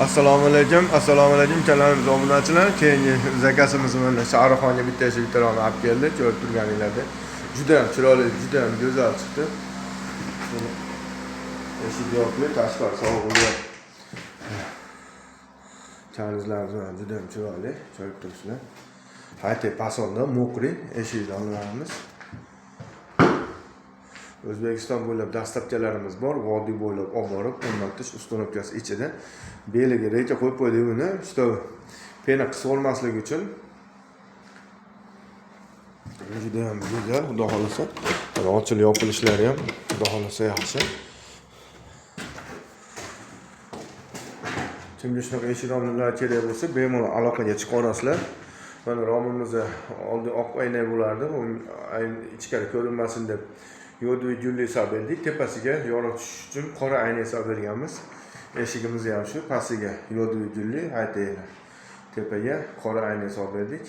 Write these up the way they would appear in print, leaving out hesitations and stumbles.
Assalomu alaykum kanalimiz obunachilar. Keyingi zakasimiz mana Shahruxxonga bitta ronni olib keldi. Ko'rib turganinglarda juda ham chiroyli, juda ham go'zal chiqdi. Eshik yo'qli, tashqari sovuqli. Chanizlarimiz juda ham chiroyli, ko'rib turibsizlar. Hayte pasonda mo'qri eshik donlarimiz. O'zbekiston bo'ylab dastlabkalarimiz bor, vodiy bo'ylab olib borib, o'rnatish ustunovkasi ichida beliga reja qo'yib qo'ydik uni, işte pena qisib olmasligi uchun. Juda ham go'zal, xudo xolasa. Ochilib yopilishlari ham xudo xolasa yaxshi. Kimga shunaqa eshik romlar kerak bo'lsa, bemalol aloqaga chiqarasizlar. Mana romimizni oldi oq oyna bo'lardi, u ichkari ko'rinmasin deb yo'du gulli hisob berdik. Tepasiga yoritish uchun qora ayna hisob berganmiz. Eshigimiz ham shu, pastiga yo'du gulli, aytaylar. Tepaga qora ayna hisob berdik.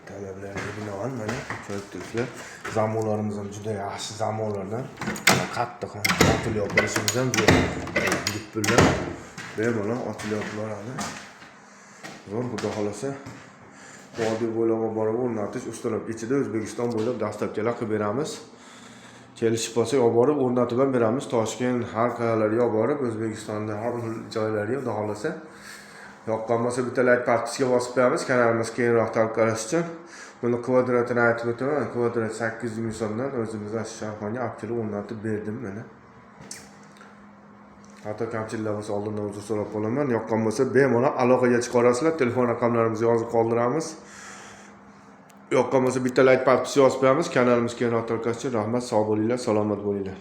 Talablarga binoan mana ko'rib turibsizlar. Zamonlarimiz ham juda yaxshi zamonlardan. Qattiq ochilib yopilishimiz ham dippular. Bemalol ochilib yopiladi. Zo'r, xudo xolasa. Vodiy bo'ylab borib o'rnatish ustunovka ichida O'zbekiston bo'ylab dastlabkilar qilib beramiz. Kelishib bo'lsa olib borib o'rnatib ham beramiz. Toshkent har qayerlarga olib borib O'zbekistonda har xil joylarga xudo xolasa. Yoqqan bo'lsa bitta like partisga bosib qo'yamiz, kanalimiz keyinroq tarqalishi uchun. Buni kvadratini aytib o'taman. Kvadrat 800 ming so'mdan o'zimizdan Shahruxxonga olib kelib o'rnatib berdim mana. Hatto kamchiliklar bo'lsa oldindan uzr so'rab qolaman. Yoqqan bo'lsa bemalol aloqaga chiqarasizlar. Telefon raqamlarimizni yozib qoldiramiz. Yoqqan bo'lsa bitta like partisga yozib qo'yamiz. Kanalimiz keyinroq tarqalishi uchun rahmat, sog' bo'linglar, salomat bo'linglar.